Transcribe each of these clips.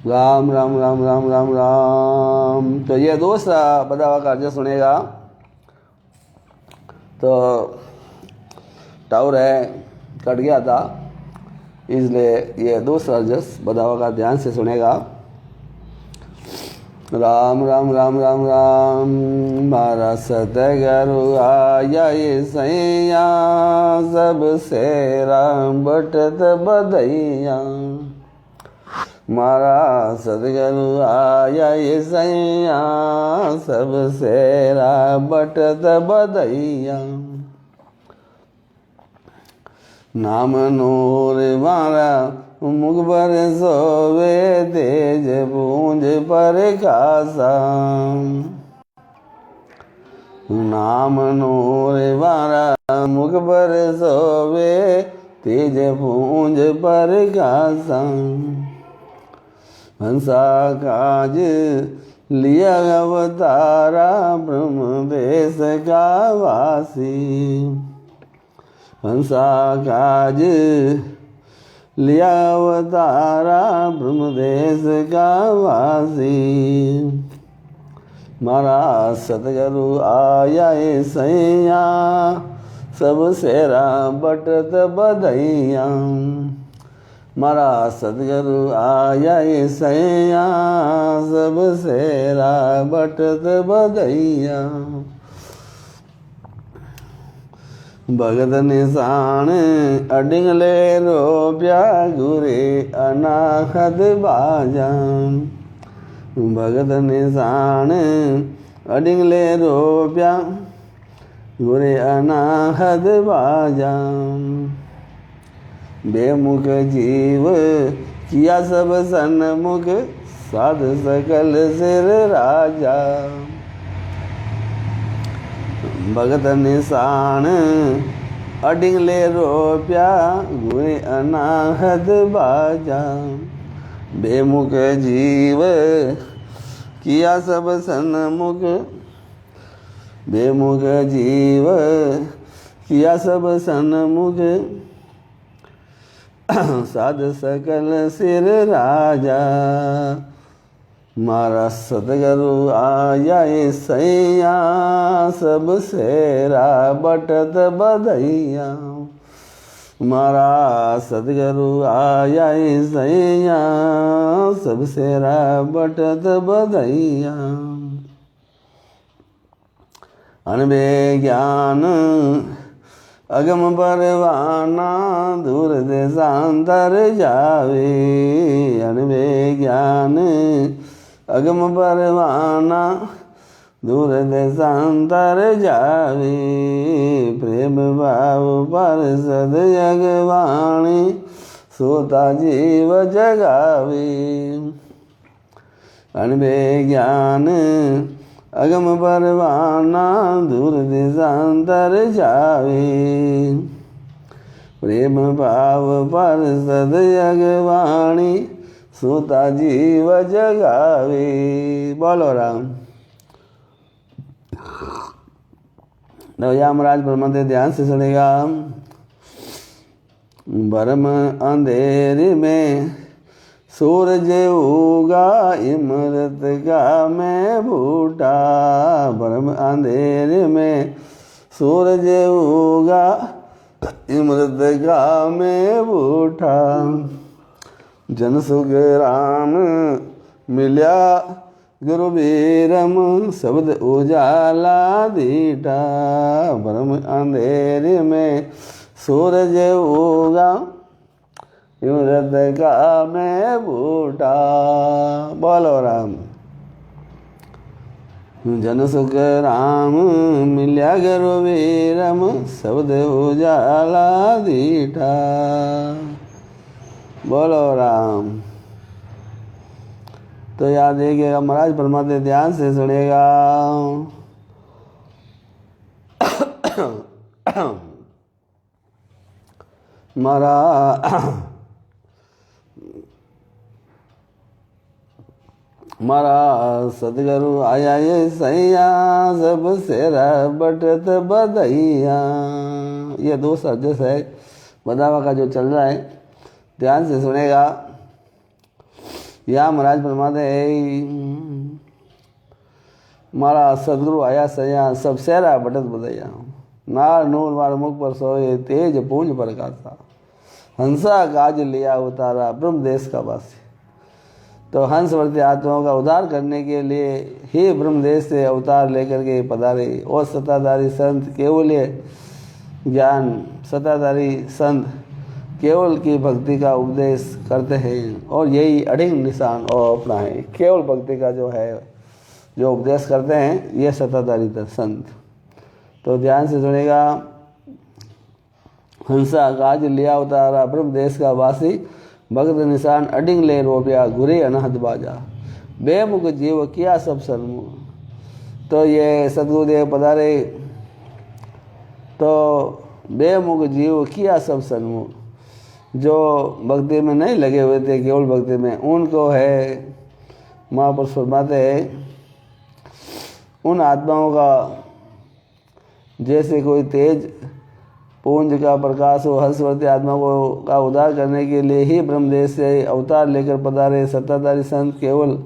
राम राम राम राम राम राम। तो ये दूसरा बदावा कार्य सुनेगा। तो टावर है कट गया था, इसलिए ये दूसरा जस बदावा का ध्यान से सुनेगा। राम राम राम राम राम। मारा सतगुरु आया ये सैया, सबसे राम बटत बधैया। मारा सतगुरु आया ये सैया, सबसे राम बटत बधैया। नाम नूर मारा मुख पर सोवे, तेज पूंज पर खासा। नाम नूर मारा मुख पर सोवे, तेज पूंज पर खासा। हंसा काज लिया अवतारा, ब्रह्म देश का वासी। हंसा काज लिया अवतारा, ब्रह्मदेश का वासी। मारा सतगुरु आया ये सैया, सबसे राम बटत बधैया। मारा सतगुरु आया ये सैया, सबसे राम बटत बधैया। भगत निशान अडिंगले रोप्या, गुरे अनाहत बाजा। भगत निशान अडिंगले रोप्या, गुरे अनाहत बाजा। बेमुख जीव किया सब सन्मुख, साध सकल सिर राजा। भगत निशान अडिंगले रोप्या, गुरे अनाहत बाजा। बेमुख जीव किया सब सन्मुख, बेमुख जीव किया सब सन्मुख, साध सकल सिर राजा। मारा सतगुरु आया ये सैया, सबसे राम बटत बधैया। मारा सतगुरु आया ये सैया, सबसे राम बटत बधैया। अनबे ज्ञान अगम परवाना, दूर देशांतर जावे। अनबे ज्ञान अगम परवाना, दूर देशांतर जावे। प्रेम भाव पर सद जगवाणी, सोता जीव जगावे। अनबे ज्ञान अगम परवाना, दूर देशांतर जावे। प्रेम भाव पर सद जगवाणी, सोता जीव जगावे। बोलो राम। यमराज ब्रह्मदेव ध्यान से सुनेगा। भरम अंधेरे में सूरज उगा, इमरत का मैं बूटा। भरम अंधेरे में सूरज उगा, इमरत का मैं बूटा। जन सुख राम मिल्या गुरु बीरम, शब्द उजाला दीटा। भरम अंधेरे में सूरज उगा, इमरत का मैं बूटा। बोलो राम। जन सुख राम मिल्या गुरु बीरम, शब्द उजाला दीटा। बोलो राम। तो याद देखिएगा, महाराज परमात्मा ध्यान से सुनेगा। मारा सतगुरु आया ये सैया, सबसे बटत बधैया। ये दो सर्जस है बदावा का जो चल रहा है, ध्यान से सुनेगा। यहाँ महाराज फरमाते हैं, मारा सदगुरु आया सया सब सहरा बटत बदया, नार नूर मार मुख पर सोए तेज पूंज प्रकाशा, हंसा काज लिया उतारा ब्रह्म देश का वासी। तो हंसवर्ती आत्माओं का उद्धार करने के लिए ही ब्रह्मदेश से अवतार लेकर के पधारे। और सत्ताधारी संत केवल ज्ञान, सत्ताधारी संत केवल की भक्ति का उपदेश करते हैं और यही अडिग निशान और अपना है। केवल भक्ति का जो है जो उपदेश करते हैं ये सत्ताधारी संत। तो ध्यान से सुनेगा। हंसा काज लिया उतारा ब्रह्मदेश का वासी, भगत निशान अडिंग ले रोपिया घुरे अनहद बाजा, बेमुख जीव किया सब सन्मुख। तो ये सदगुरुदेव पधारे तो बेमुख जीव किया सब सन्मुख, जो भक्ति में नहीं लगे हुए थे केवल भक्ति में, उनको है महापुरुष फरमाते हैं उन आत्माओं का जैसे कोई तेज पूंज का प्रकाश हो, हंसवर्ती आत्मा को का उद्धार करने के लिए ही ब्रह्मदेश से अवतार लेकर पधारे सत्ताधारी संत केवल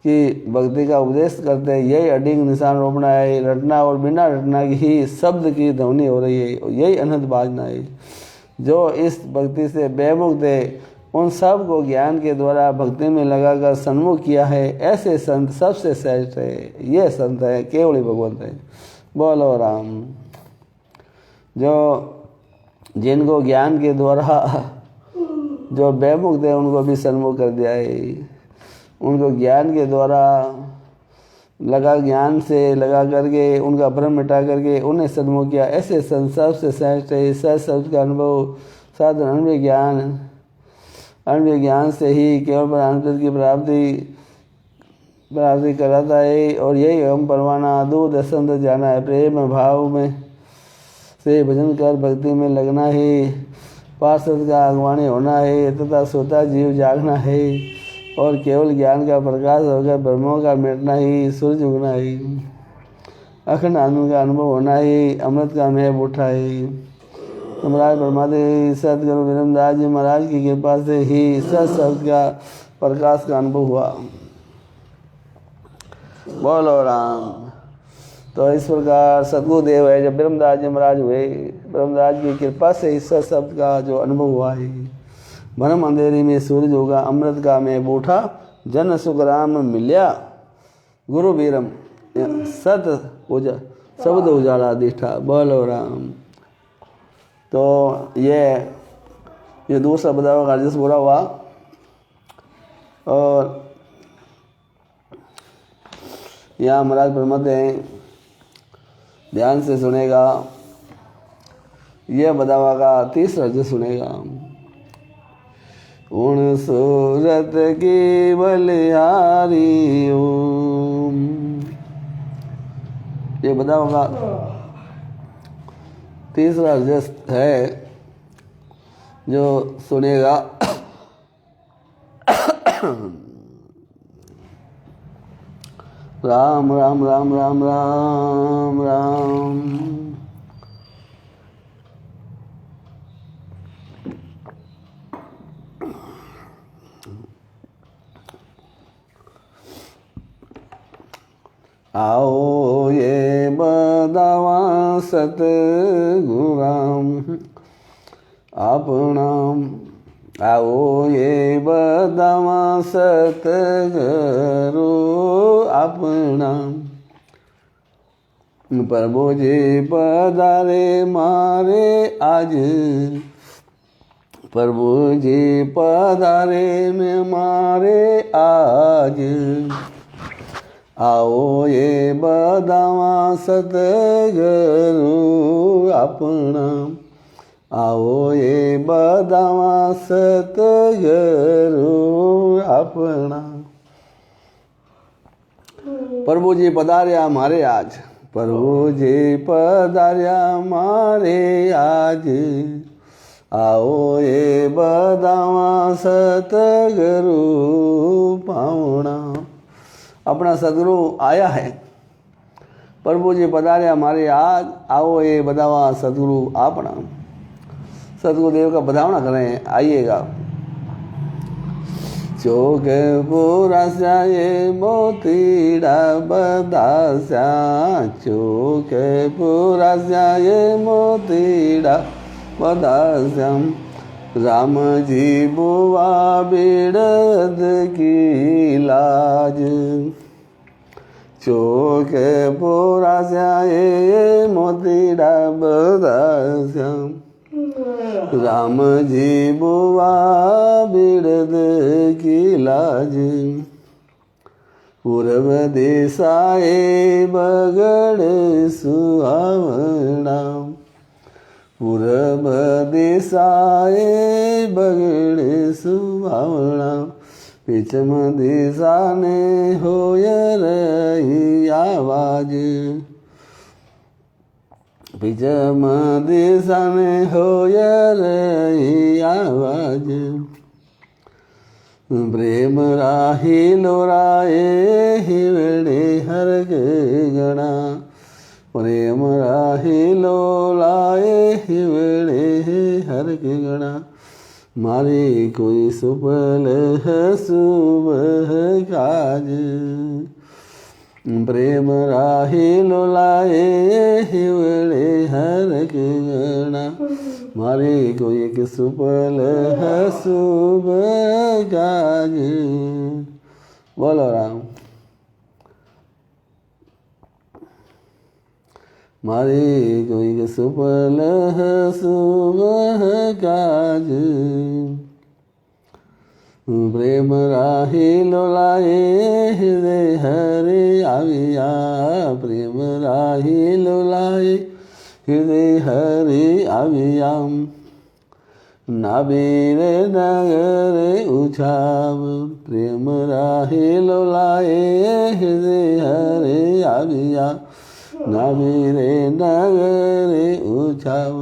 की भक्ति का उपदेश करते हैं। यही अडिग निशान रोपना है, रटना और बिना रटना की ही शब्द की ध्वनि हो रही है, यही अनंत बाजना है। जो इस भक्ति से बेमुख थे उन सब को ज्ञान के द्वारा भक्ति में लगाकर सन्मुख किया है। ऐसे संत सबसे श्रेष्ठ है, ये संत है केवल भगवंत है। बोलो राम। जो जिनको ज्ञान के द्वारा जो बेमुख थे उनको भी सन्मुख कर दिया है, उनको ज्ञान के द्वारा ज्ञान से लगा करके उनका भ्रम मिटा करके उन्हें सन्मुख किया। ऐसे संसार से श्रेष्ठ है। सच शब्द का अनुभव साधन अनुभव ज्ञान से ही केवल आनंद की प्राप्ति कराता है। और यही हम परवाना दूध असंत जाना है। प्रेम भाव में से भजन कर भक्ति में लगना है, पार्षद का अगवानी होना है तथा सोता जीव जागना है और केवल ज्ञान का प्रकाश होकर ब्रह्मों का मिटना ही, सूरज उगना है, अखंड आनंद का अनुभव होना ही, अमृत का महब उठा है। तो महाराज फरमाते सतगुरु विरमदास जी महाराज की कृपा से ही सत शब्द का प्रकाश का अनुभव हुआ। बोलो राम। तो इस प्रकार सतगुरुदेव है जब ब्रह्मदास जी महाराज हुए, ब्रह्मदास की कृपा से इस शब्द का जो अनुभव हुआ है, भरम अंधेरी में सूरज होगा, अमृत का मैं बूठा, जन सुख राम मिल्या, गुरु बीरम सत शब्द उजाला दिठा। बोलो राम। तो ये दूसरा बदावा का जिस बुरा हुआ। और यहाँ महाराज फरमाते हैं ध्यान से सुनेगा, यह बदावा का तीसरा जस सुनेगा। उन सूरत की बलिहारी ओम, ये बदावा का तीसरा जस है जो सुनेगा। राम राम राम राम राम राम। आओ ये बदावा सतगुराम अपनाम, आओ ये बदावा सतगुरु अपना, प्रभु जी पधारे मारे आज, प्रभु जी पधारे में मारे आज, आओ ये बदावा सतगुरु अपना, आओ ये बदावा सतगुरु अपना। प्रभु जी पधार्या हमारे आज, प्रभु जी पधार्या हमारे आज, आओ ये बदावा सतगुरु पावना। अपना सदगुरु आया है, प्रभु जी पधारे हमारे आज, आओ ये बदावा सदगुरु अपना। सदगुरुदेव का बधावना करें, आइएगा। चोक पुरास्या ये मोतीडा बदास्या चोक पुरास्या ये मोतीडा बदास्याम रामजी बुवा बिड़द की लाज चोक पुरास्या ये मोतीडा बदास्याम राम जी बुआ बिड़द की लाज पूर्व दिशाए बगड़ सुहावना पूर्व दिशाए बगड़ सुहावना पिछम दिशा ने होय रही आवाज पिछम दिशा ने होय रही आवाज प्रेम राही लोराए हिवड़े हर गणा प्रेम राही लोलाए हिवड़े हर गणा मारी कोई सुपल सुबह काज प्रेम राही लोलाए हिवड़े हर गणा मारे कोई एक सुपल सुबह काज बोलो राम मारे कोई एक सुपल सुबह काज प्रेम राही लोलाए हृदय हरे आविया प्रेम राही लोलाए हृदय हरे आवियाम नाबीर नगर उछाव प्रेम राही लोलाए हृदय हरे आविया नाबीर नगर उछाव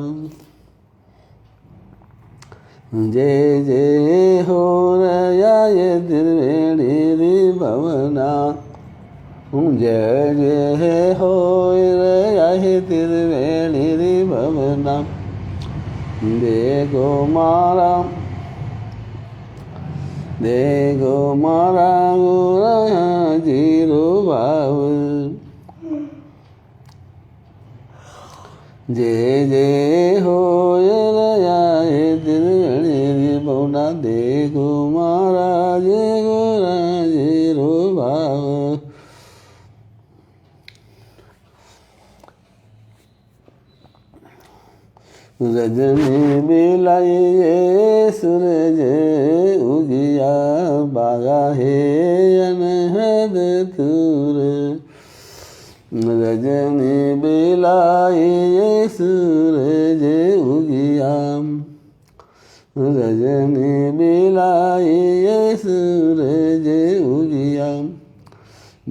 जय जय हो रया ये त्रिवेणी भवना जय जय हो रया ये त्रिवेणी भवना देखो मारा गोरा जीरो भाव जय जय हो रया ये त्रिवेणी भवना देखो महाराज गोरा जीरो भाव रजनी बिलाइए सूरज उगिया बागा है अनहद तूर रजनी बिलाइए सूरज उगिया रजनी बिलाइए सूरज उगिया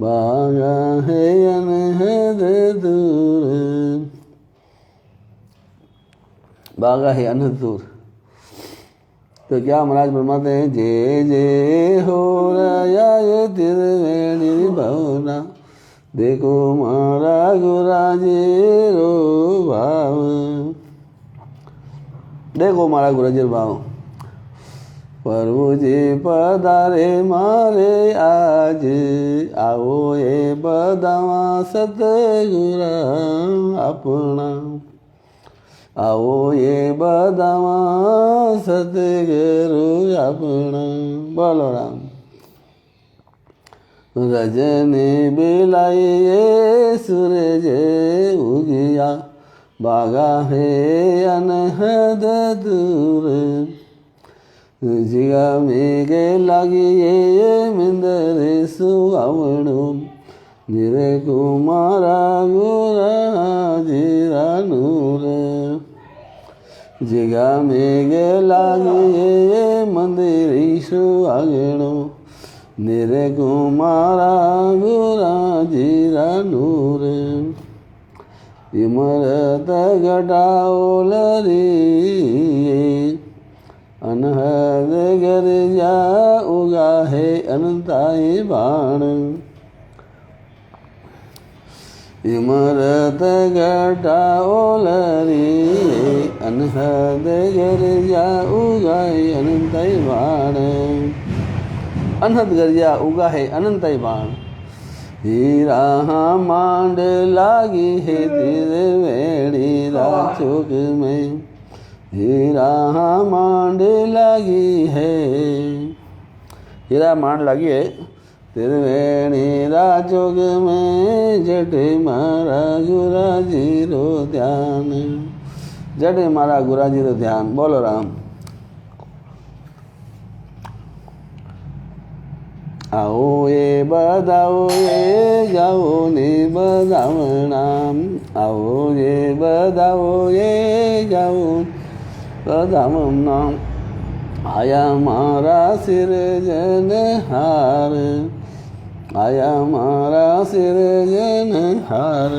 बागा है अनहद तूर बागा है अनहद दूर। तो क्या महाराज फरमाते हैं जय जय हो रया ये त्रिवेणी भवना देखो मारा गोरा जीरो भाव देखो मारा गोरा जीरो भाव प्रभु जी पधारे मारे आज आओ ये बदावा सतगुरा अपना आओ ये बदावा सतगुरु अपना बोलो राम रजनी बिलाइए सूरज उगिया बागा है अनहद दूर जिगा मेघे लागिए मिंदर सुहावणो निरे कुमारा गोरा जीरा नूर जिगा मेघे लागिए मंदिर सुहागणो निरे कुमारा गोरा जीरा नूर इमरत घटाओलरी अनहद गरिया उगा है अनंताई बाण इमरत घटाओलरी अनहद गरिया उगा है अनंताई बाण अनहद गरिया उगा है अनंतई बाण। हीरा मांड लागी है त्रिवेणी राचोक में, हीरा मांड लागी है, हीरा मांड लागी है त्रिवेणी राचोक में। जट मारा गुराजी रो ध्यान, जट मारा गुराजी रो ध्यान। बोलो राम। आओ ये बधाओ ये जाओ ने बधावनाम, आओ ये बधाओ ये जाओ बधावनाम। आया मारा सिरजनहार, आया मारा सिरजनहार।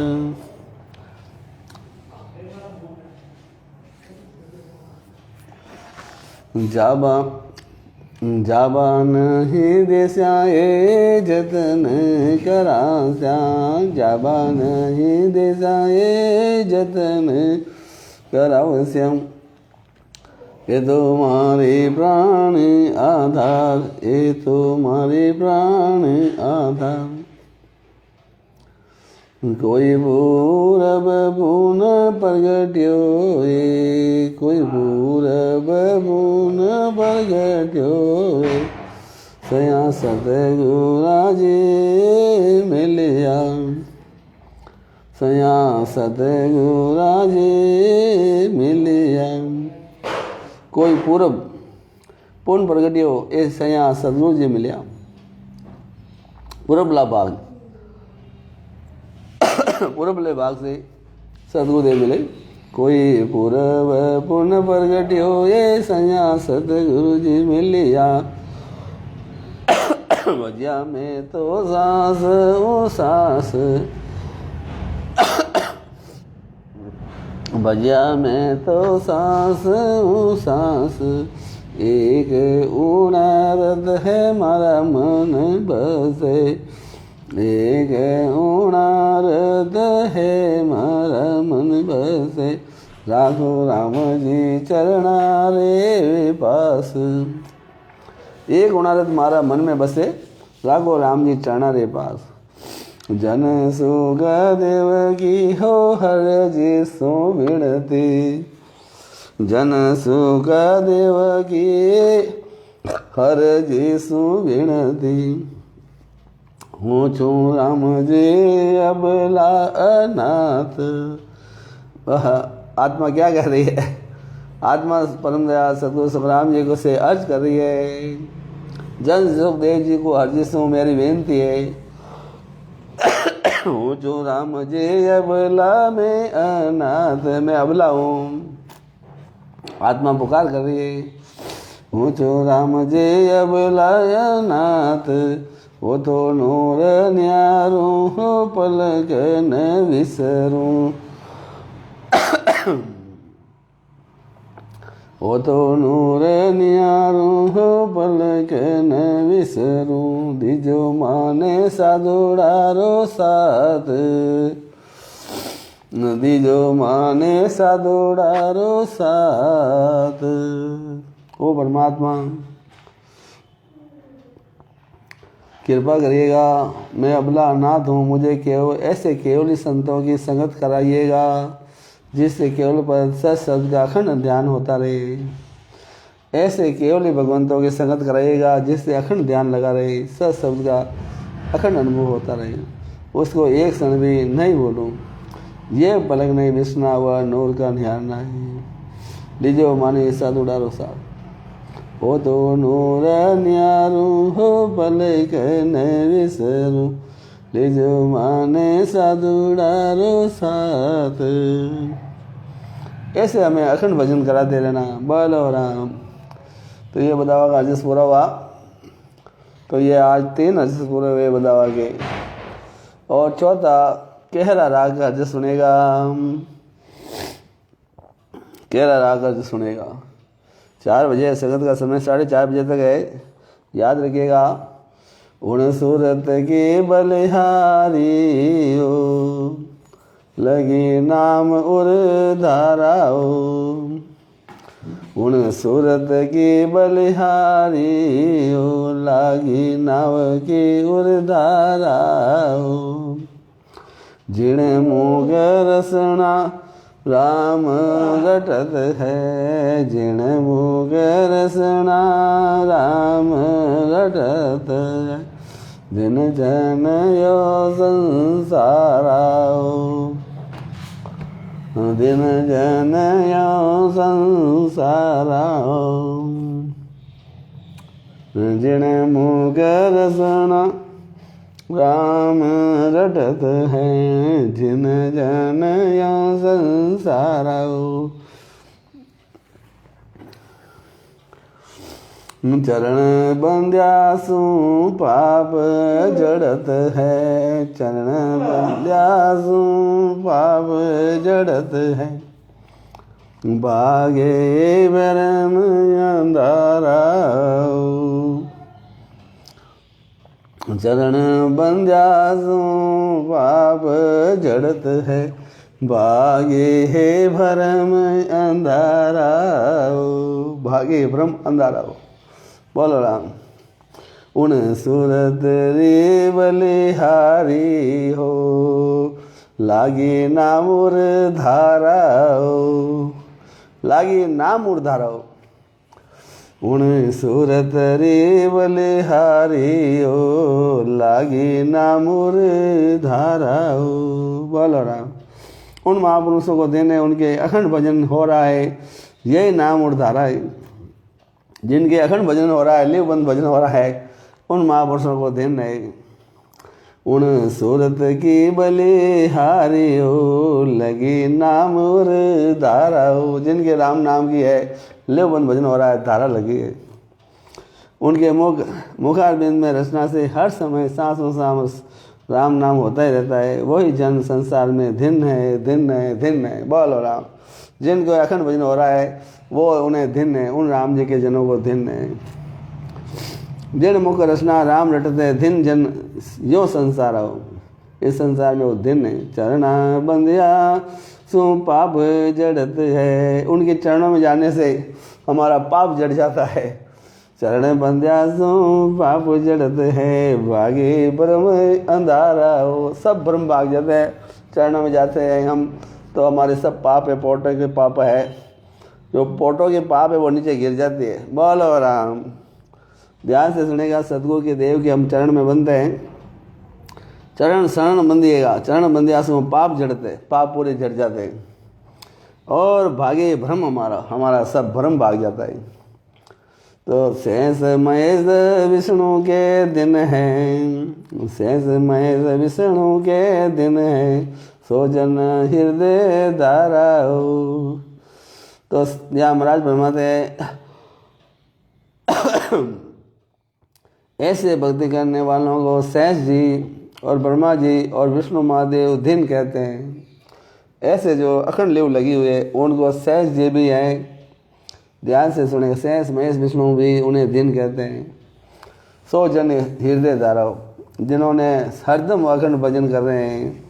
जाबा जाबा नहीं देस्याए जतन करास्या, जाबा नहीं देस्याए जतन करावस्यम। ये तुम्हारे प्राण आधार, ये तुम्हारे प्राण आधार। कोई पूरब पून प्रगट्यो, कोई पूरब पून प्रगट्यो। सया सतगुराजी मिलिया, सया सतगुराजी मिलिया। कोई पूरब पून प्रगट्यो, ए सया सतगुरु जी मिलिया। पूरबला भाग, पूरबले भाग से सतगुरुदेव मिले। कोई पूरब पुन प्रगट्यो, ये सया सतगुरु जी मिलिया। भजिया में तो सांस ओ सांस, भजिया में तो सांस ओ सांस। एक उणारद है मारा मन बसे, एक उणारद है मारा मन बसे। राघो राम जी चरणा रे पास, एक उणारद मारा मन में बसे, राघो राम जी चरणा रे पास। जन सुग देव की हो हर जी सो विनती, जन सुग देव की हर जी सो विनती। हूँ छू राम जी अबला अनाथ। वह आत्मा क्या कह रही है? आत्मा परम दयाल सतगुरु सुखराम जी को से अर्ज कर रही है, जन सुखदेव जी को हर जिसमें मेरी बेनती है। हूँ छू राम जी अबला में अनाथ, मैं अबला हूँ। आत्मा पुकार कर रही है, हूँ छू राम जी अबला अनाथ। वो तो नूर न्यारूं हो पलक न विसरूं, वो तो नूर न्यारूं हो पलक न विसरूं। दीजो माने साधुड़ारो साथ, दीजो माने साधुड़ारो साथ। ओ परमात्मा कृपा करिएगा, मैं अबला अनाथ हूँ, मुझे केवल ऐसे केवल संतों की संगत कराइएगा जिससे केवल पर सत शब्द का अखंड ध्यान होता रहे। ऐसे केवल भगवंतों की संगत कराइएगा जिससे अखंड ध्यान लगा रहे, सत शब्द का अखंड अनुभव होता रहे, उसको एक क्षण भी नहीं भूलूँ। ये पलक नहीं विस्ना हुआ नूर का ध्यान नहीं, लीजो माने साधुड़ारो साथ। वो तो नूर न्यारू हो पलक न विसरू, लीजो माने साधुड़ारो साथ। ऐसे हमें अखंड भजन कराते रहना। बोलो राम। तो ये बदावा का अर्जस पूरा हुआ। तो ये आज 3 अर्जस पूरे हुए बदावा के, और चौथा केहरा राग का अर्जस सुनेगा। केहरा राग का अर्जस सुनेगा। 4 बजे संगत का समय 4:30 बजे तक है, याद रखिएगा। उन सूरत की बलिहारी हो, लगी नाम उर धाराओ। उन सूरत की बलिहारी हो, लागी नाव की उर्धारा हो। जिण मूग रसना राम रटत है, जिण मूग रसना राम रटत है। दिन जन यो संसारा हो, दिन जन यो संसारा हो। जिण मूग रसना राम रटत है, जिन जन या संसारा हो। चरण बंध्यासु पाप जड़त है, चरण बंध्यासु पाप जड़त है। भागे भरम अंधारा हो, चरण बंध्यासु पाप जड़त है। भागे हे भरम अंधारा हो, भागे भ्रम अंधारा हो। बोलो राम। उन सूरत रे बलिहारी हो, लागी नामुर धारा हो, लागी नामुर धारा हो। उन सूरत रे बलिहारी हो, लागी नामुर धारा हो। बोलो राम। उन महापुरुषों को देने उनके अखंड भजन हो रहा है, यही नाम और धारा है। जिनके अखंड भजन हो रहा है, लिवबंद भजन हो रहा है, उन महापुरुषों को देन है। उन सूरत की बलिहारी हो, लगी नाम और धारा हो। जिनके राम नाम की है, लिवबंद भजन हो रहा है, धारा लगी है। उनके मुखारबिंद में रचना से हर समय सांसों सांस राम नाम होता ही रहता है। वही जन संसार में धिन है, धिन है, धिन है। बोलो राम। जिनको अखंड भजन हो रहा है, वो उन्हें धिन है, उन राम जी के जनों को धिन है। जिन मुख रचना राम रटते, धिन जन यो संसार हो। इस संसार में वो धिन है। चरणा बंदिया सु पाप जड़त है, उनके चरणों में जाने से हमारा पाप जड़ जाता है। चरण बंदिया सु पाप जड़त है, भागे ब्रह्म अंधारा हो। सब ब्रह्म भाग जाते हैं, चरणों में जाते हैं हम, तो हमारे सब पाप है, पोटो के पाप है, जो पोटो के पाप है वो नीचे गिर जाती है। बोलो राम। ध्यान से सुनेगा सदगुरु के देव के हम चरण में बंधते हैं। चरण शरण बंधिएगा, चरण बंधिया से पाप जड़ते, पाप पूरे जड़ जाते हैं और भागे भ्रम हमारा सब भ्रम भाग जाता है। तो शेष महेश विष्णु के दिन हैं, शेष महेश विष्णु के दिन हैं, सोजन हृदय धारा हो। तो यहाँ महाराज फरमाते हैं ऐसे भक्ति करने वालों को शेष जी और ब्रह्मा जी और विष्णु महादेव दिन कहते हैं। ऐसे जो अखंड लिव लगी हुई है उनको शेष जी भी हैं। ध्यान से सुने, शेष महेश विष्णु भी उन्हें दिन कहते हैं। सो जन हृदय धारा, जिन्होंने हरदम अखंड भजन कर रहे हैं।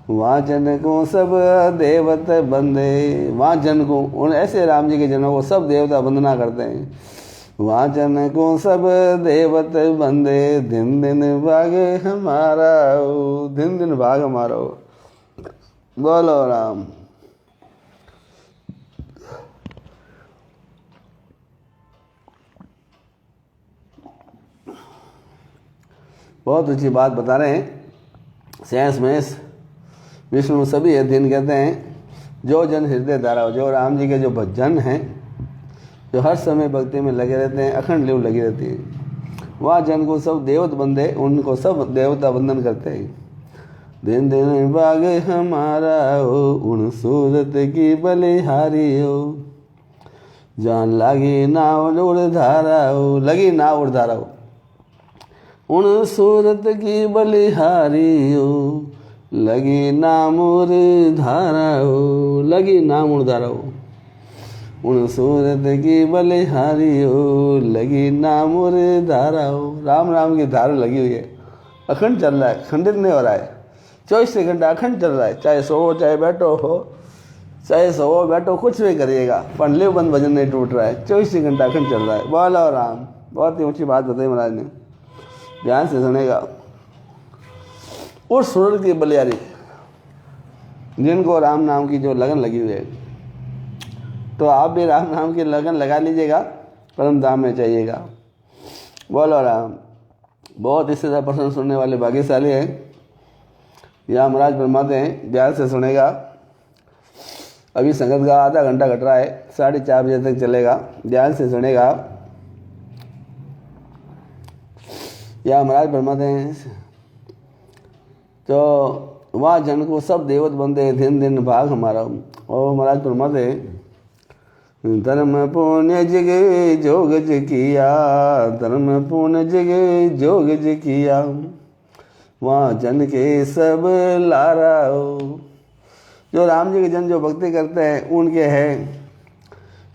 वहाँ जन को सब देवत बंदे, वहाँ जन को उन ऐसे राम जी के जनों को सब देवता वंदना करते हैं। वहाँ जन को सब देवत बंदे, दिन दिन भाग हमारा हो, दिन दिन भाग हमारा हो। बोलो राम। बहुत अच्छी बात बता रहे हैं। शेष महेश विष्णु सभी है दिन कहते हैं। जो जन हृदय धारा हो, जो राम जी के जो भजन हैं, जो हर समय भक्ति में लगे रहते हैं, अखंड लिव लगी रहती है, वहाँ जन को सब देवत बंदे, उनको सब देवता वंदन करते हैं। दिन दिन भाग हमारा हो, उन सूरत की बलिहारी हो। जान लागी नाव उड़ धारा हो, लगी नाव उड़ धारा हो। उन सूरत की बलिहारी हो, लगी नाम उड़ धारा हो, लगी नाम उड़ धारा हो। उन सूरत की बलिहारी हो, लगी नाम उड़ धारा हो। राम राम की धारा लगी हुई है, अखंड चल रहा है, खंडित नहीं हो रहा है। 24 घंटा अखंड चल रहा है, चाहे सो चाहे बैठो हो, चाहे सो बैठो कुछ भी करिएगा, पर लिव बंद भजन नहीं टूट रहा है, 24 घंटा अखंड चल रहा है। बोलो राम। बहुत ही ऊंची बात बताई महाराज ने, ध्यान से सुनेगा। उस सूरज की बलियारी जिनको राम नाम की जो लगन लगी हुई है, तो आप भी राम नाम की लगन लगा लीजिएगा, परम धाम में चाहिएगा। बोलो राम। बहुत इससे ज़्यादा प्रश्न सुनने वाले भाग्यशाली हैं। यहाँ महाराज फरमाते हैं, ध्यान से सुनेगा। अभी संगत का आधा घंटा घट रहा है, 4:30 बजे तक चलेगा, ध्यान से सुनेगा। यहाँ महाराज फरमाते हैं, तो वहाँ जन को सब देवत बंदे दिन दिन भाग हमारा। और महाराज फरमाते हैं, धर्म पुण्य जगे जोग ज किया, धर्म पुण्य जगे जोग ज किया, वहाँ जन के सब लारा हो। जो राम जी के जन जो भक्ति करते हैं उनके हैं,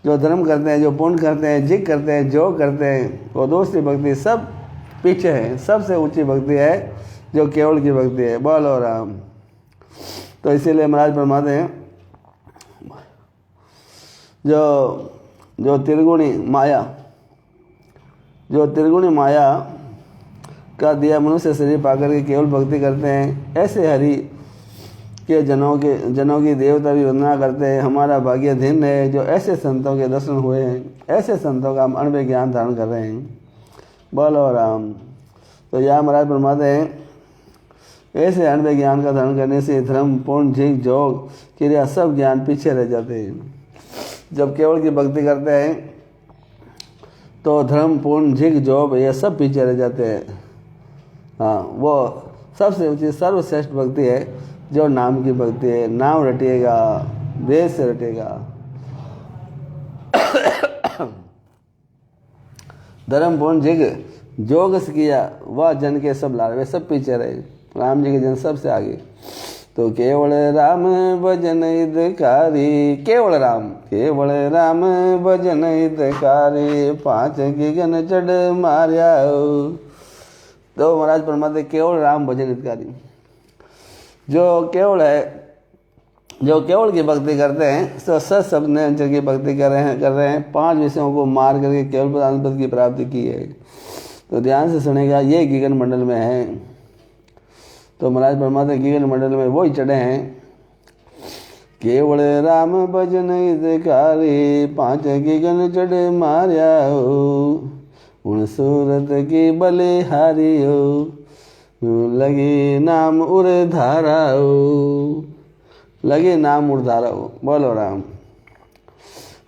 जो धर्म करते हैं, जो पुण्य करते हैं, जिग करते हैं, जोग करते हैं, वो दूसरी भक्ति सब पीछे है। सबसे ऊंची भक्ति है जो केवल की भक्ति है। बोलो राम। तो इसीलिए महाराज फरमाते हैं, जो त्रिगुणी माया, जो त्रिगुणी माया का दिया मनुष्य शरीर पाकर के केवल भक्ति करते हैं, ऐसे हरि के जनों की देवता भी वंदना करते हैं। हमारा भाग्य धन्य है जो ऐसे संतों के दर्शन हुए हैं, ऐसे संतों का हम अणुव्य ज्ञान धारण कर रहे हैं। बोलो राम। तो यहाँ महाराज फरमाते हैं, ऐसे अणुव्य ज्ञान का धारण करने से धर्म पुण्य झिक जोग क्रिया सब ज्ञान पीछे रह जाते हैं। जब केवल की भक्ति करते हैं तो धर्म पुण्य झिक जोग ये सब पीछे रह जाते हैं। हाँ, वो सबसे ऊंची सर्वश्रेष्ठ भक्ति है जो नाम की भक्ति है। नाम रटिएगा, वेद से रटिएगा। धर्म पुण्य झिक जोग से किया, वह जन के सब लाल, वे सब पीछे रहे। राम जी के जन सबसे आगे। तो केवल राम भजन हितकारी, केवल राम भजन हितकारी, 5 गगन चढ़ मार्या। तो महाराज फरमाते केवल राम भजन हितकारी, जो केवल है, जो केवल की भक्ति करते हैं, तो सत शब्द ने अंचल की भक्ति कर रहे हैं 5 विषयों को मार करके केवल प्रधान पद की प्राप्ति की है। तो ध्यान से सुनेगा, ये गगन मंडल में है। तो महाराज फरमाते गगन मंडल में वो ही चढ़े हैं। केवल राम भजन हितकारी, 5 गगन चढ़ मार्या हो, उन सूरत की बलिहारी हो, लगे नाम उर धारा हो, लगे नाम उर धारा हो। बोलो राम।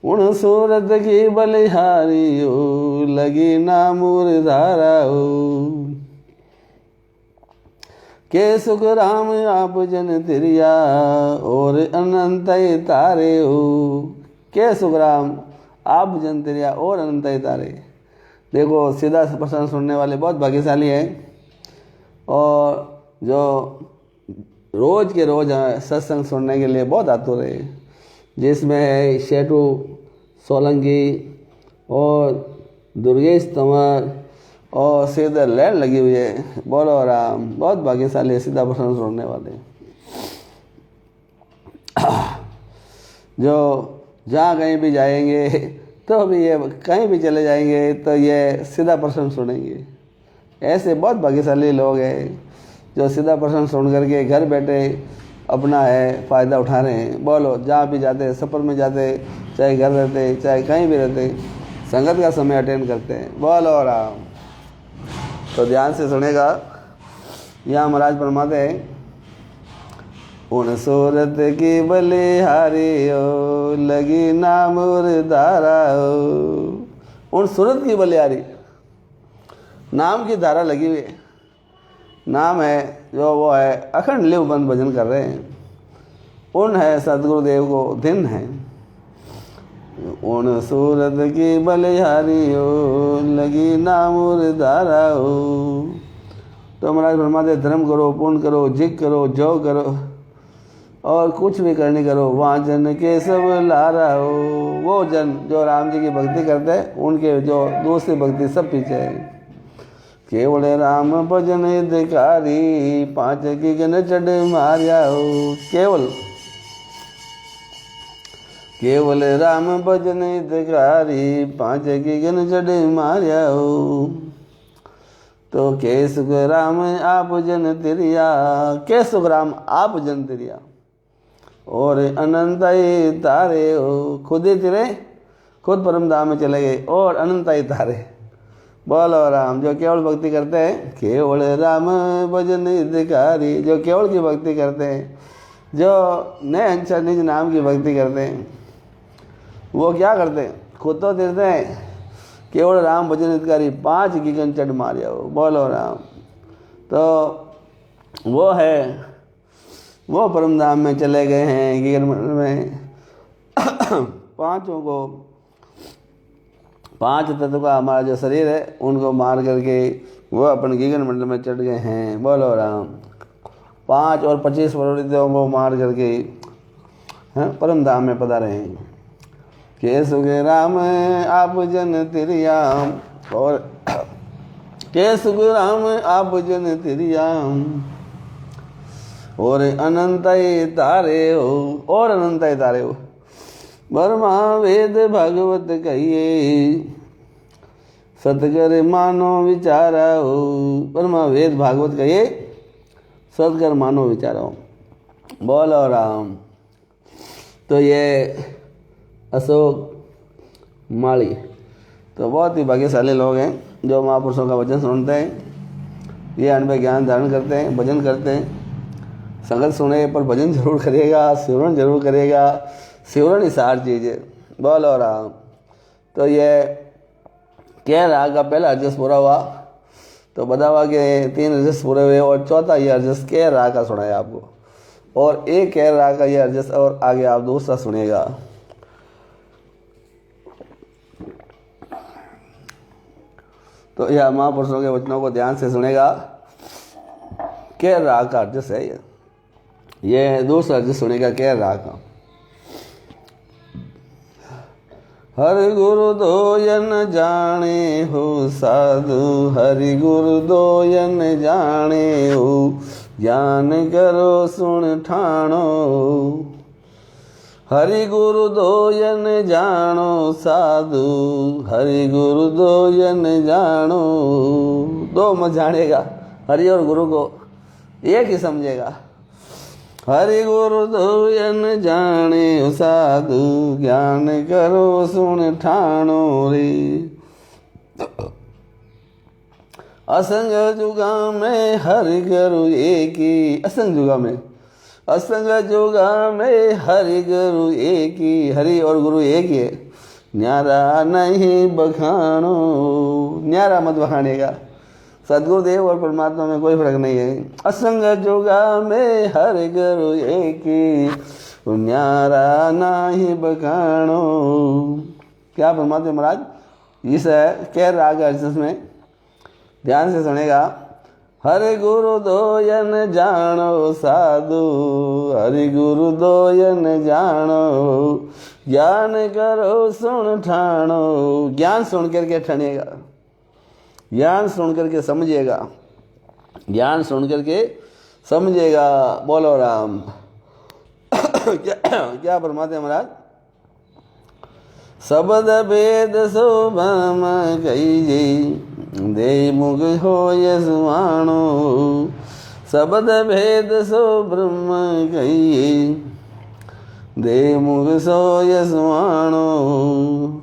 उन सूरत की बलिहारी हो, लगी नाम उर धारा हो, के सुख राम आप जन तिरिया, और अनंत तारे हो। के सुख राम आप जन तिरिया और अनंत तारे। देखो, सीधा प्रश्न सुनने वाले बहुत भाग्यशाली हैं, और जो रोज़ के रोज़ सत्संग सुनने के लिए बहुत आतुर है, जिसमें है शेटू सोलंकी और दुर्गेश तंवर और सीधा लैंड लगी हुई है। बोलो राम। बहुत भाग्यशाली है सीधा प्रश्न सुनने वाले, जो जहाँ कहीं भी जाएंगे तो भी ये, कहीं भी चले जाएंगे तो ये सीधा प्रश्न सुनेंगे। ऐसे बहुत भाग्यशाली लोग हैं जो सीधा प्रश्न सुन करके घर बैठे अपना है फ़ायदा उठा रहे हैं। बोलो, जहाँ भी जाते, सफ़र में जाते, चाहे घर रहते, चाहे कहीं भी रहते, संगत का समय अटेंड करते हैं। बोलो राम। तो ध्यान से सुनेगा। यहाँ महाराज फरमाते हैं, उन सूरत की बलिहारी हो, लगी नाम उर धारा हो। उन सूरत की बलिहारी, नाम की धारा लगी हुई है। नाम है जो वो है अखंड लिव बंद भजन कर रहे हैं। उन है सदगुरुदेव को दिन है। उन सूरत की बलिहारी हो, लगी नाम उर धारा हो। तो महाराज फरमाते, धर्म करो, पुण्य करो, जिग करो, जो करो, और कुछ भी करनी करो, वहाँ जन के सब लारा हो। वो जन जो राम जी की भक्ति करते हैं, उनके जो दूसरी भक्ति सब पीछे है। केवल राम भजन हितकारी, 5 गगन चढ़ मार्या हो। केवल केवल राम भजन हितकारी, 5 गगन चढ़े मारिया हो। तो के सुख राम आप जन तिरिया, के सुख राम आप जन तिरिया, और अनंताई तारे हो। खुद ही तिरे, खुद परम धाम में चले गए और अनंताई तारे। बोलो राम। जो केवल भक्ति करते हैं, केवल राम भजन हितकारी, जो केवल की भक्ति करते हैं, जो नए अंशर निज नाम की भक्ति करते हैं, वो क्या करते हैं? खुद तो तिरते हैं, केवल राम भजन हितकारी, 5 गगन चढ़ मारिया हो। बोलो राम। तो वो है, वो परम धाम में चले गए हैं गगन मंडल में। पांचों को, 5 तत्व का हमारा जो शरीर है उनको मार करके वो अपन गगन मंडल में चढ़ गए हैं। बोलो राम। 5 और 25 प्रवृत्तियों को मार करके परम धाम में पधारे हैं। के सुख राम आप जन तिरियाम, और के सुख राम आप जन तिरियाम, और अनंताई तारे हो, और अनंताई तारे हो। ब्रह्मा वेद भागवत कहिए, सतकर मानो विचारा हो। ब्रह्मा वेद भागवत कहिए, सतकर मानो विचारा हो। बोलो राम। तो ये अशोक माली तो बहुत ही भाग्यशाली लोग हैं जो महापुरुषों का वचन सुनते हैं, ये अनुभव ज्ञान धारण करते हैं, भजन करते हैं। संगत सुने पर भजन जरूर करेगा, सिमरन जरूर करेगा। सिमरन ही सार चीज़ है। बोलो राम। तो ये क्या राग का पहला रजस पूरा हुआ, तो बतावा के 3 रजस पूरे हुए, और चौथा ये रजस के राग का सुनाया आपको, और एक कह राग का ये रजस, और आगे आप दूसरा सुनेगा। तो यह महापुरुषों के वचनों को ध्यान से सुनेगा। के राग का रजस है ये दूसरा रजस सुनेगा के राग का। हर गुरु दोयन जाने हो साधु, हरि गुरु दोयन जाने हो, ज्ञान करो सुन ठाणो। हरि गुरु दोयन जानो साधु, हरि गुरु दोयन जानो। दो मत जानेगा, हरि और गुरु को एक ही समझेगा। हरि गुरु दोयन जाने साधु, ज्ञान करो सुन ठाणो रे। असंग जुगा में हरि गुरु एक ही, असंग जुगा में, असंग जुगा में हरि गुरु एक ही, हरि और गुरु एक ही है। न्यारा नहीं बखानो, न्यारा मत बखानेगा। सदगुरुदेव और परमात्मा में कोई फर्क नहीं है। असंग जुगा में हरि गुरु एक ही, न्यारा नहीं बखानो। क्या परमात्मा महाराज इस कह राग अर्जस में ध्यान से सुनेगा। हरि गुरु दोयन जानो साधु, हरि गुरु दोयन जानो, ज्ञान करो सुन ठाणो। ज्ञान सुन करके ठनेगा, ज्ञान सुन करके समझेगा, ज्ञान सुन करके समझेगा। बोलो राम। क्या परमात्मा महाराज। शब्द भेद सो भ्रम कही, दे मुख हो सुहाणो। शब्द भेद सो ब्रह्म कही, दे मुख सो सुहाणो।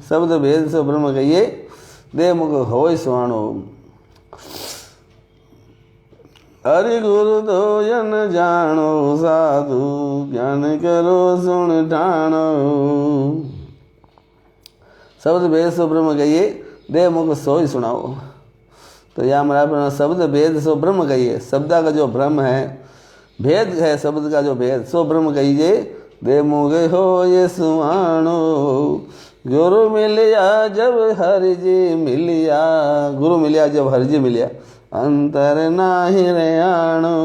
शब्द भेद सो ब्रह्म कहिए, दे मुख हो सुहाणो। हरि गुरु दोयन जानो साधु, ज्ञान करो सुन ठाणो। शब्द भेद सो ब्रह्म कहिए, दे मुख सोई सुनाओ। तो यह हमारा शब्द भेद सो ब्रह्म कहिए, शब्द का जो ब्रह्म है, भेद है शब्द का जो भेद, सो ब्रह्म कहिए, दे मुख हो ये सुहाणो। गुरु मिलिया जब हरि जी मिलिया, गुरु मिलिया जब हरि जी मिलिया, अंतर नाही रयाणो।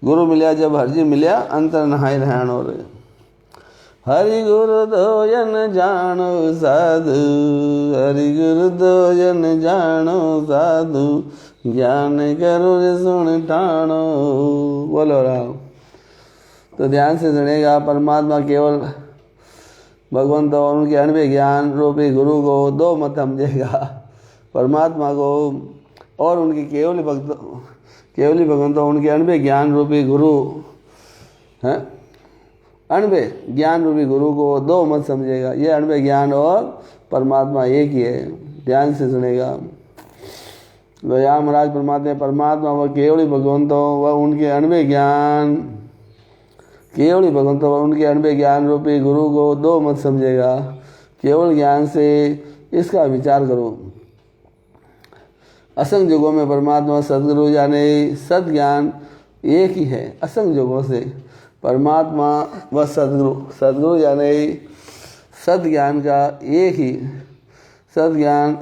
गुरु मिलिया जब हरि जी मिलिया, अंतर नाही रयाणो रे। हरि गुरु दोयन जानो साधु, हरि गुरु दोयन जानो साधु, ज्ञान करो सुन ठाणो। बोलो राम। तो ध्यान से सुनेगा। परमात्मा केवल भगवंत और उनके अणवे ज्ञान रूपी गुरु को दो मत समझेगा, परमात्मा को और उनके केवली भगवंत और उनके अणवे ज्ञान रूपी गुरु हैं, अणवे ज्ञान रूपी गुरु को दो मत समझेगा। ये अणवे ज्ञान और परमात्मा एक ही है, ध्यान से सुनेगा। तो यहाँ महाराज परमात्मा व केवली भगवंतों व उनके अणवे ज्ञान, केवली भगवंतों व उनके अणवे ज्ञान रूपी गुरु को दो मत समझेगा। केवल ज्ञान से इसका विचार करो। असंग युगों में परमात्मा सदगुरु यानी सद ज्ञान एक ही है। असंग युगों से परमात्मा व सदगुरु यानी सद ज्ञान का एक ही, सद ज्ञान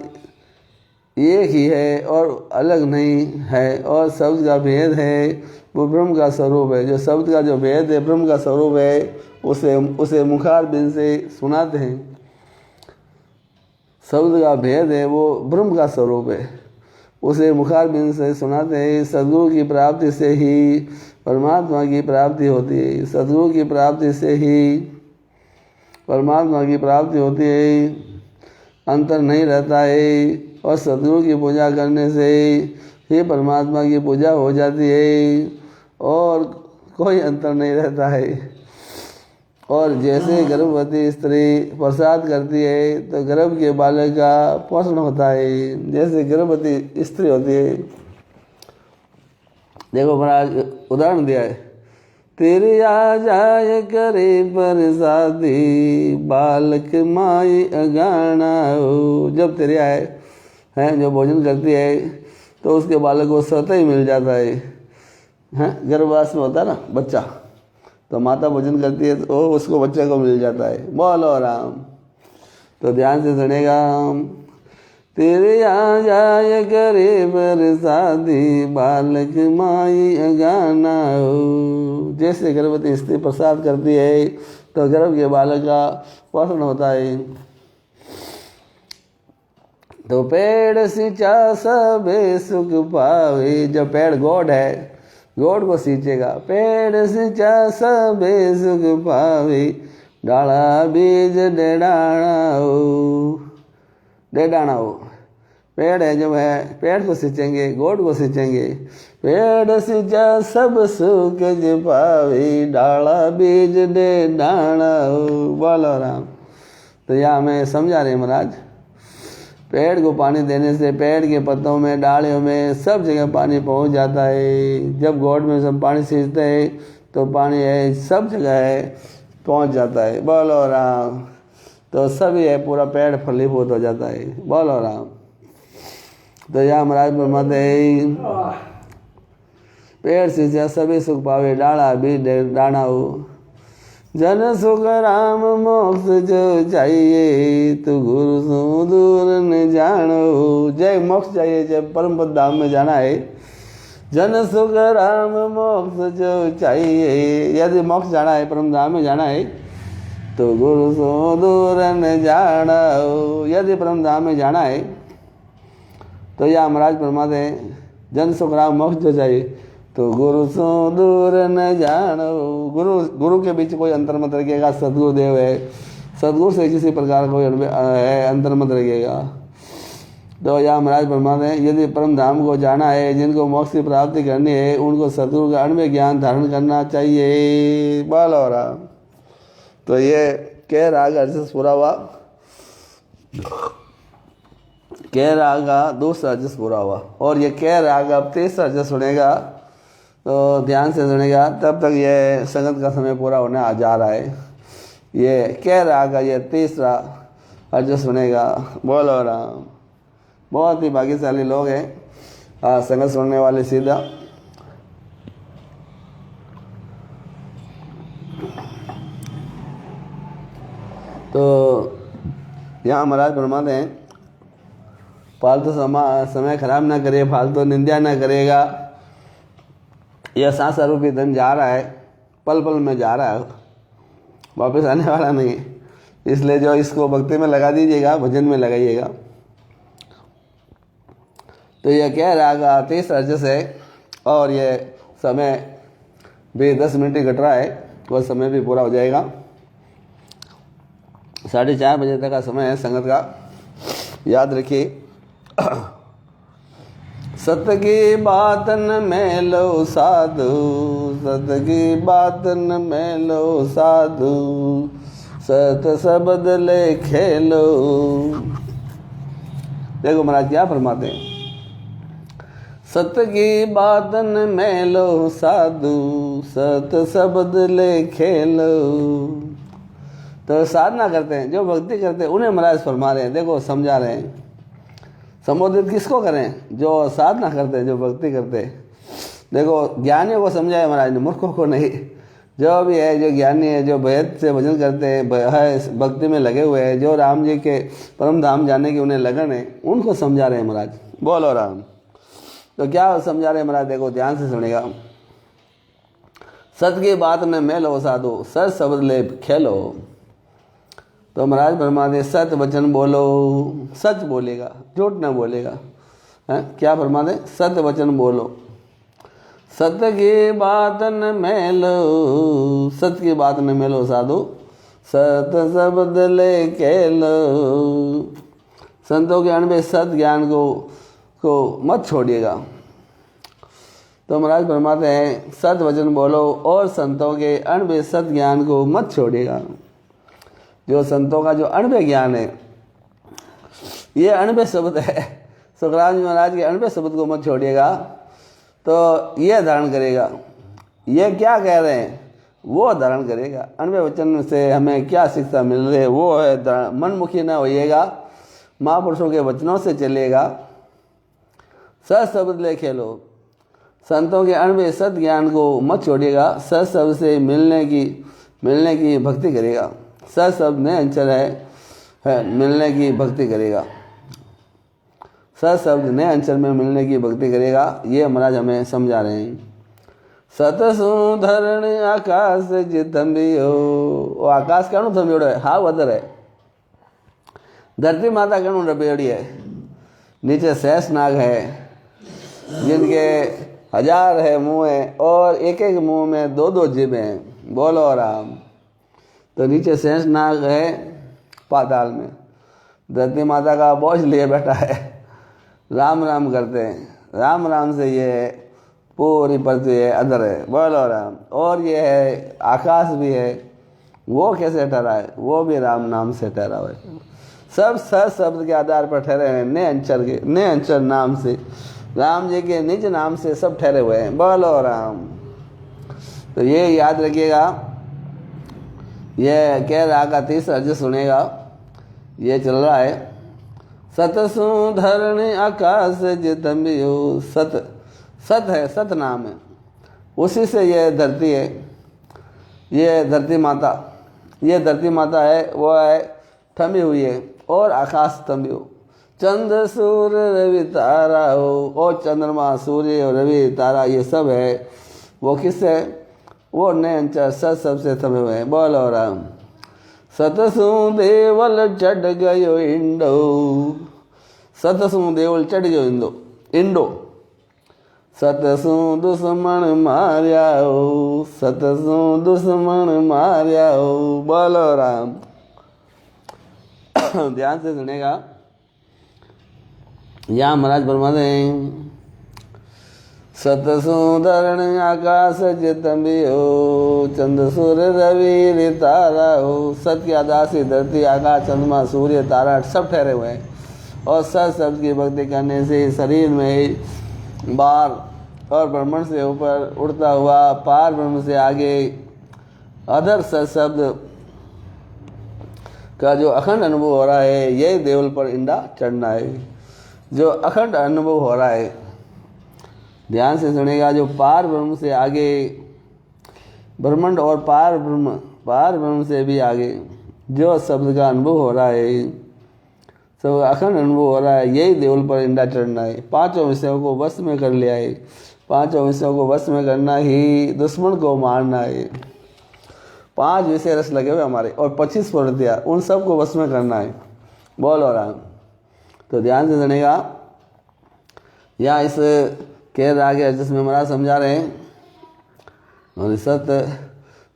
एक ही है और अलग नहीं है, और शब्द का भेद है वो ब्रह्म का स्वरूप है। जो शब्द का जो भेद है ब्रह्म का स्वरूप है, उसे मुखारबिंद से सुनाते हैं। शब्द का भेद है वो ब्रह्म का स्वरूप है, उसे मुखारबिंद से सुनाते हैं। सदगुरु की प्राप्ति से ही परमात्मा की प्राप्ति होती है। सदगुरु की प्राप्ति से ही परमात्मा की प्राप्ति होती है, अंतर नहीं रहता है। और सदगुरु की पूजा करने से ही परमात्मा की पूजा हो जाती है और कोई अंतर नहीं रहता है। और जैसे गर्भवती स्त्री प्रसाद करती है तो गर्भ के बालक का पोषण होता है। जैसे गर्भवती स्त्री होती है, देखो महाराज उदाहरण दिया है, तेरे आ जाए करे प्रसादी बालक माई अगाना हो। जब तेरे आए हैं जो भोजन करती है तो उसके बालक को स्वतः ही मिल जाता है। हैं गर्भवास में होता है ना बच्चा, तो माता भोजन करती है तो उसको बच्चे को मिल जाता है। बोलो राम। तो ध्यान से सुनेगा, तेरे आ जाए करे प्रसादी बालक माई अगाना हो। जैसे गर्भवती स्त्री प्रसाद करती है तो गर्भ के बालक का पोषण होता है। तो पेड़ सिंचा सबे सुख पावे। जब पेड़ गोड है, गोड को सींचेगा। पेड़ सिंचा सबे सुख पावे, डाला बीज डेडाना हो। डेडाना हो पेड़ है, जब है पेड़ को सींचेंगे, गोड को सींचेंगे। पेड़ सिंचा सब सुख पावे, डाला बीज डेडाना हो। बोलो राम। तो यहाँ हमें समझा रहे महाराज, पेड़ को पानी देने से पेड़ के पत्तों में, डालियों में, सब जगह पानी पहुंच जाता है। जब गोड में सब पानी सींचते हैं तो पानी है सब जगह है पहुंच जाता है। बोलो राम। तो सभी है पूरा पेड़ फलीभूत हो जाता है। बोलो राम। तो यहाँ महाराज फरमाते पेड़ सींचा सभी सुख पावे, डाला भी डाना हो। जन सुख राम मोक्ष जो चाहिए, तो गुरु सो दूर न जानो। जय मोक्ष चाहिए, जब परम पद धाम में जाना है। जन सुख राम मोक्ष जो चाहिए, यदि मोक्ष जाना है, परम धाम में जाना है, तो गुरु सो दूर न जानो। यदि परम धाम में जाना है तो यह महाराज फरमाते हैं, जन सुख राम मोक्ष जो चाहिए, तो गुरु सो दूर न जानो। गुरु के बीच कोई अंतर मत रखिएगा। सदगुरु देव है, सदगुरु से किसी प्रकार का कोई अंतर मत रखिएगा। तो यहाँ महाराज फरमाते हैं, यदि परम धाम को जाना है, जिनको मोक्ष की प्राप्ति करनी है, उनको सदगुरु का अणुमेय ज्ञान धारण करना चाहिए। बोलो राम। तो ये कह राग अर्जस पूरा हुआ, कह राग का दूसरा अर्जस पूरा हुआ, और ये कह राग अब तीसरा अर्जस सुनेगा। तो ध्यान से सुनेगा, तब तक ये संगत का समय पूरा होने आ जा रहा है। ये कह राग का ये तीसरा अर्जस सुनेगा। बोलो राम। बहुत ही भाग्यशाली लोग हैं संगत सुनने वाले सीधा। तो यहाँ महाराज फरमाते हैं, फालतू समय खराब ना करे, फालतू निंदा ना करेगा। यह सांस रूपी धन जा रहा है, पल पल में जा रहा है, वापस आने वाला नहीं है। इसलिए जो इसको भक्ति में लगा दीजिएगा, भजन में लगाइएगा। तो यह कह रहा तीसरा अर्जस है, और ये समय भी 10 मिनट ही घट रहा है, वह समय भी पूरा हो जाएगा। 4:30 बजे तक का समय है संगत का, याद रखिए। सत की बात न मेलो साधु, सत की बात न मेलो साधु, सत शब्द ले खेलो। देखो महाराज क्या फरमाते हैं, सत की बात न मेलो साधु, सत शब्द ले खेलो। तो साधना करते हैं, जो भक्ति करते हैं, उन्हें महाराज फरमा रहे हैं, देखो समझा रहे हैं। संबोधित किसको करें? जो साधना करते हैं, जो भक्ति करते हैं। देखो ज्ञानियों को समझाए महाराज ने, मूर्खों को नहीं। जो भी है, जो ज्ञानी है, जो भेद से भजन करते हैं, भक्ति में लगे हुए हैं, जो राम जी के परम धाम जाने की उन्हें लगन है, उनको समझा रहे हैं महाराज। बोलो राम। तो क्या समझा रहे हैं महाराज? देखो ध्यान से सुनेगा। सत की बात में मेलो साधु, सत शब्द ले खेलो। तो महाराज फरमाते सत वचन बोलो, सच बोलेगा, झूठ न बोलेगा। है क्या फरमाते? सत वचन बोलो, सत की बात न मेलो, सत की बात न मेलो साधु, सत शब्द ले खेलो। संतों के अनबे सत ज्ञान को मत छोड़िएगा। तो महाराज फरमाते हैं सत वचन बोलो और संतों के अनबे सत ज्ञान को मत छोड़िएगा। जो संतों का जो अनबे ज्ञान है, ये अनबे शब्द है। सुखराम जी महाराज के अनबे शब्द को मत छोड़िएगा। तो ये धारण करेगा, ये क्या कह रहे हैं वो धारण करेगा। अनबे वचन से हमें क्या शिक्षा मिल रही है वो है, मनमुखी न होइएगा, महापुरुषों के वचनों से चलिएगा। सत शब्द ले खेलो, संतों के अनबे सत ज्ञान को मत छोड़िएगा। सत शब्द से मिलने की भक्ति करेगा। सत शब्द में अंचल है मिलने की भक्ति करेगा। सत शब्द नए अंचल में मिलने की भक्ति करेगा। ये महाराज हमें समझा रहे हैं। सत सुधरण आकाश जितंबियो, वो आकाश कणु थंबियोड़ो है, हाँ वदर है। धरती माता कणु रबेड़ी है, नीचे शेष नाग है, जिनके 1000 है मुँह है और एक एक मुँह में 2-2 जीभें हैं। बोलो राम। तो नीचे शेष नाग है पाताल में, धरती माता का बोझ लिए बैठा है, राम राम करते हैं। राम राम से ये पूरी पृथ्वी है, अधर है। बोलो राम। और ये है आकाश भी है, वो कैसे ठहरा है? वो भी राम नाम से ठहरा हुआ है। सब सत शब्द के आधार पर ठहरे हैं, ने अंचर नाम से, राम जी के निज नाम से सब ठहरे हुए हैं। बोलो राम। तो ये याद रखिएगा। ये कह रहा का 30 अर्ज सुनेगा, ये चल रहा है। सत सुधरण आकाश जितंबियो, सत है, सत नाम है, उसी से ये धरती है, ये धरती माता है, वो है थमी हुई है। और आकाश थम्बियो, चंद्र सूर्य रवि तारा हो, और चंद्रमा सूर्य और रवि तारा ये सब है, वो किससे? वो नए अंचर सत सबसे थमे हुए हैं। बोलो राम। सतसु देवल चढ़ गयो इंडो, सतसु देवल चढ़ गयो इंडो, सतसु दुश्मन मारिया हो, सतसु दुश्मन मारिया हो। बोलो राम। ध्यान से सुनेगा। यहाँ महाराज फरमाते हैं सतसुधरण आकाश जितंबियो, चंद्र सूर्य रवि रे तारा हो। सत के आधार से धरती, आकाश, चंद्रमा, सूर्य, तारा सब ठहरे हुए हैं। और सत शब्द की भक्ति करने से शरीर में बार और ब्रह्मांड से ऊपर उड़ता हुआ पार ब्रह्म से आगे अधर सत शब्द का जो अखंड अनुभव हो रहा है, यही देवल पर इंडा चढ़ना है। जो अखंड अनुभव हो रहा है, ध्यान से सुनेगा। जो पार ब्रह्म से आगे ब्रह्मांड और पार ब्रह्म से भी आगे जो शब्द का अनुभव हो रहा है, सब अखंड अनुभव हो रहा है, यही देवल पर इंडा चढ़ना है। 5 विषयों को वश में कर लिया है। 5 विषयों को वश में करना ही दुश्मन को मारना है। 5 विषय रस लगे हुए हमारे और 25 प्रवृत्तियाँ, उन सब को वश में करना है। बोलो राम। तो ध्यान से सुनेगा। यहाँ इस कह आगे जिसमें महाराज समझा रहे हैं, सत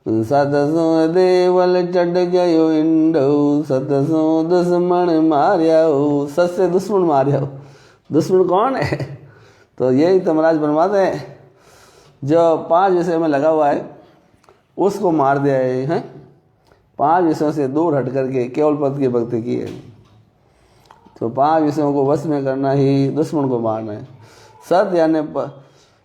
सतसो देवल चढ़ गयो इंडो, सतसो दुश्मन मारिया हो। सत से दुश्मन मारिया हो। दुश्मन कौन है? तो यही तो महाराज बनवाते हैं, जो 5 विषय में लगा हुआ है उसको मार दिया है। 5 विषयों से दूर हट करके केवल पद की भक्ति की है। तो 5 विषयों को वश में करना ही दुश्मन को मारना है। सत यानी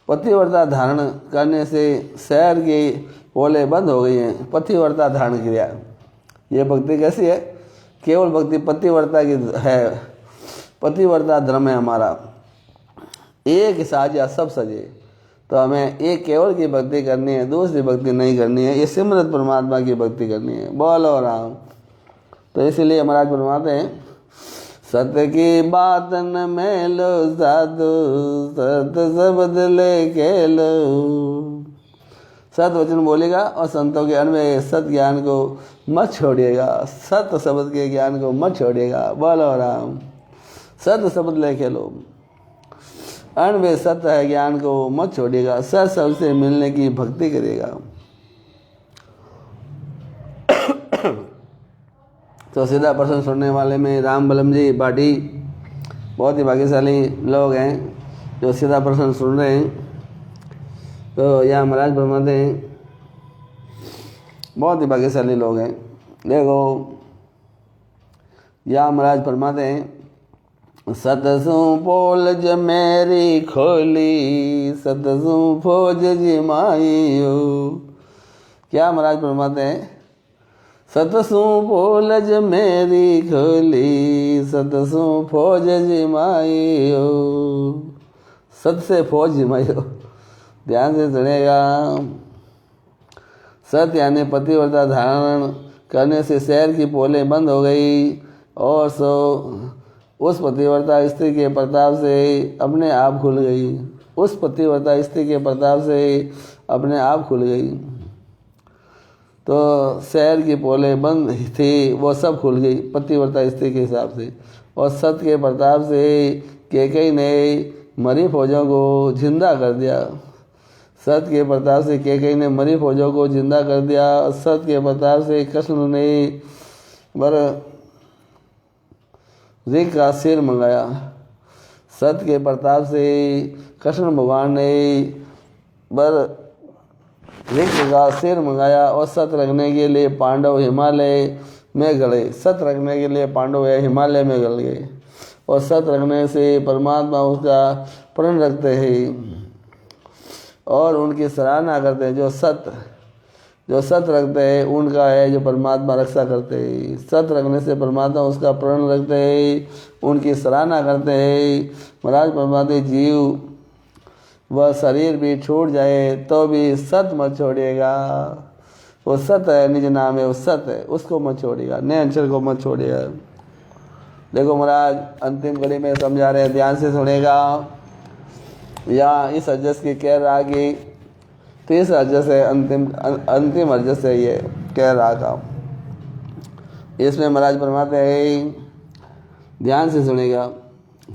पतिव्रता धारण करने से शहर की पोले बंद हो गई हैं। पतिव्रता धारण क्रिया, ये भक्ति कैसी है? केवल भक्ति पतिव्रता की है। पतिव्रता धर्म है हमारा, एक साजा सब सजे। तो हमें एक केवल की भक्ति करनी है, दूसरी भक्ति नहीं करनी है। ये सिमरत परमात्मा की भक्ति करनी है। बोलो राम। तो इसीलिए महाराज फरमाते हैं, सत्य की बात न मेलो साधु, सत्य शब्द ले खेलो। सत्य वचन बोलेगा और संतों के अन्वय सत्य ज्ञान को मत छोड़िएगा। सत्य शब्द के ज्ञान को मत छोड़िएगा। बोलो राम। सत्य शब्द ले खेलो, अन्वय सत्य है ज्ञान को मत छोड़िएगा। सत्य शब्द से मिलने की भक्ति करिएगा। तो सीधा प्रश्न सुनने वाले में राम बलम जी बाटी बहुत ही भाग्यशाली लोग हैं जो सीधा प्रश्न सुन रहे हैं। तो यहाँ महाराज फरमाते हैं, बहुत ही भाग्यशाली लोग हैं। देखो यहाँ महाराज फरमाते हैं, सतसु पोल मेरी खोली, सतसु फौज जिमाइयो। क्या महाराज फरमाते हैं? सतसु पोलज मेरी खोली, सतसु फौज जिमाइयो। सत से फौज जिमाइयो, ध्यान से सुनेगा। सत यानी पतिव्रता धारण करने से शहर की पोलें बंद हो गई और सो उस पतिव्रता स्त्री के प्रताप से अपने आप खुल गई। उस पतिव्रता स्त्री के प्रताप से अपने आप खुल गई। तो शहर की पोलें बंद थी, वो सब खुल गई पतिव्रता स्त्री के हिसाब से। और सत्य के प्रताप से कैकेयी ने मरी फौजों को जिंदा कर दिया। सत्य के प्रताप से कैकेयी ने मरी फौजों को जिंदा कर दिया। सत्य के प्रताप से कृष्ण ने ऋग का सिर मंगाया। सत्य के प्रताप से कृष्ण भगवान ने ऋग का सिर मंगाया। और सत्य रखने के लिए पांडव हिमालय में गए। सत्य रखने के लिए पांडव हिमालय में गल गए। और सत्य रखने से परमात्मा उसका प्रण रखते हैं और उनकी सराहना करते हैं। जो सत्य रखते हैं उनका है जो परमात्मा रक्षा करते हैं। सत्य रखने से परमात्मा उसका प्रण रखते हैं, उनकी सराहना करते हैं। महाराज फरमाते, जीव वह शरीर भी छूट जाए तो भी सत्य मत छोड़िएगा। वो सत्य है, निज नाम है, वो सत्य है, उसको मत छोड़िएगा, नए अक्षर को मत छोड़िएगा। देखो महाराज अंतिम घड़ी में समझा रहे हैं, ध्यान से सुनेगा। या इस अजस की कह रहा कि 30 अजस है, अंतिम अजस है ये कह रहा का। इसमें महाराज फरमाते हैं, ध्यान से सुनेगा।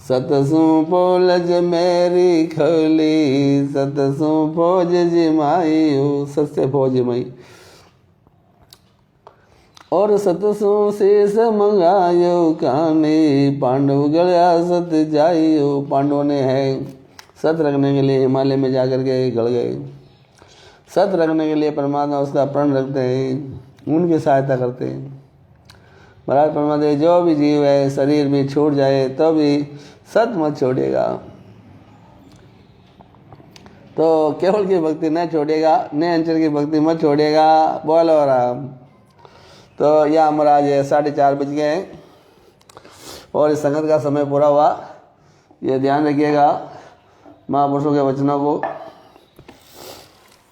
सतसु पोलज मेरी खोली, सतसु फौज जिमाई हो। सत से फौज जिमाई। और सतसु शेष मंगायो काने, पांडव गया सत जाइयो। पांडवों ने है सत रखने के लिए हिमालय में जाकर के गड़ गए। सत रखने के लिए परमात्मा उसका प्रण रखते हैं, उनकी सहायता करते हैं। महाराज परमात्मा जो भी जीव है शरीर भी छूट जाए तो भी सत मत छोड़िएगा। तो केवल की भक्ति न छोड़िएगा, नए अंचल की भक्ति मत छोड़िएगा। बोलो राम। तो यह महाराज 4:30 बज गए हैं और इस संगत का समय पूरा हुआ। ये ध्यान रखिएगा महापुरुषों के वचनों को।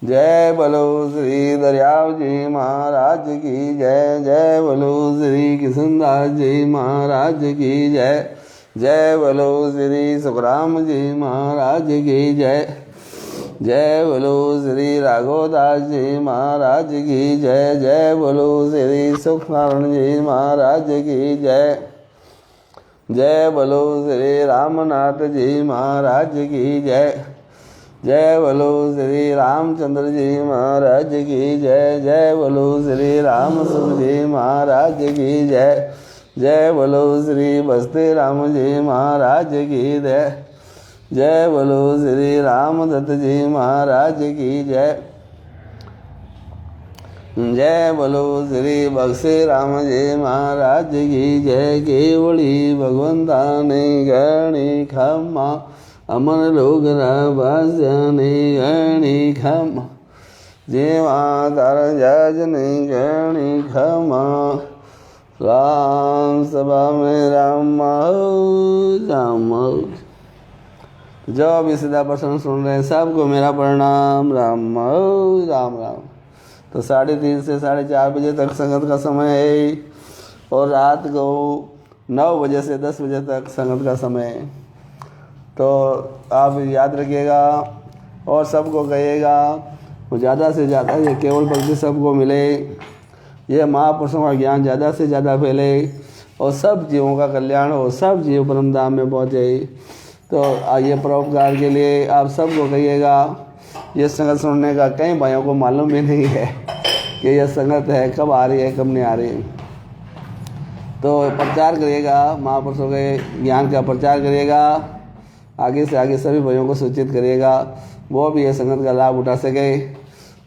जय बोलो श्री दरियाव जी महाराज की जय। जय बोलो श्री किशनदास जी महाराज की जय। जय बोलो श्री सुखराम जी महाराज की जय। जय बोलो श्री राघवदास जी महाराज की जय। जय बोलो श्री सुखनारायण जी महाराज की जय। जय बोलो श्री रामनाथ जी महाराज की जय। जय बोलो श्री रामचंद्र जी महाराज की जय। जय बोलो श्री राम सुख जी महाराज की जय। जय बोलो श्री बस्ते राम जी महाराज की जय। जय बोलो श्री रामदत्त जी महाराज की जय। जय बोलो श्री बक्से राम जी महाराज की जय। केवड़ी भगवंता ने गणी खम्मा अमन लोग रास्याने गणी खम्मा। जेवा तार जज ने गणी खम्मा। राम सभा में राम राम। जो भी सीधा प्रसंग सुन रहे हैं सबको मेरा प्रणाम। राम राम राम। तो 3:30 से 4:30 बजे तक संगत का समय है और रात को 9 बजे से 10 बजे तक संगत का समय है। तो आप याद रखिएगा और सबको कहिएगा ज़्यादा से ज़्यादा ये केवल भक्ति सबको मिले, ये महापुरुषों का ज्ञान ज़्यादा से ज़्यादा फैले और सब जीवों का कल्याण हो, सब जीव परम धाम में पहुँचे। तो ये परोपकार के लिए आप सबको कहिएगा। ये संगत सुनने का कई भाइयों को मालूम भी नहीं है कि यह संगत है, कब आ रही है कब नहीं आ रही। तो प्रचार करिएगा, महापुरुषों के ज्ञान का प्रचार करिएगा, आगे से आगे सभी भाइयों को सूचित करिएगा, वो भी ये संगत का लाभ उठा सके।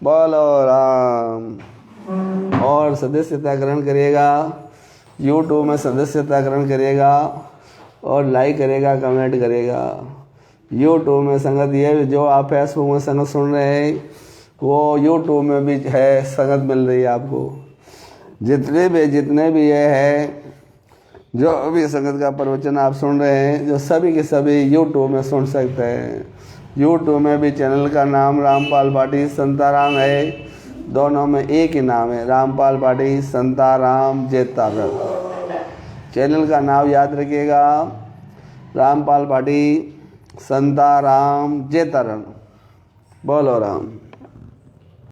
बोलो राम। और सदस्यता ग्रहण करिएगा, यूट्यूब में सदस्यता ग्रहण करिएगा और लाइक करेगा, कमेंट करेगा। यूट्यूब में संगत ये जो आप फेसबुक में संगत सुन रहे हैं वो यूट्यूब में भी है, संगत मिल रही है आपको। जितने भी ये है जो भी संगत का प्रवचन आप सुन रहे हैं, जो सभी के सभी यूट्यूब में सुन सकते हैं। यूट्यूब में भी चैनल का नाम रामपाल पाठी संताराम है, दोनों में एक ही नाम है, रामपाल पाठी संताराम जेतागढ़। चैनल का नाम याद रखिएगा, रामपाल पाठी संताराम जेतारण। बोलो राम।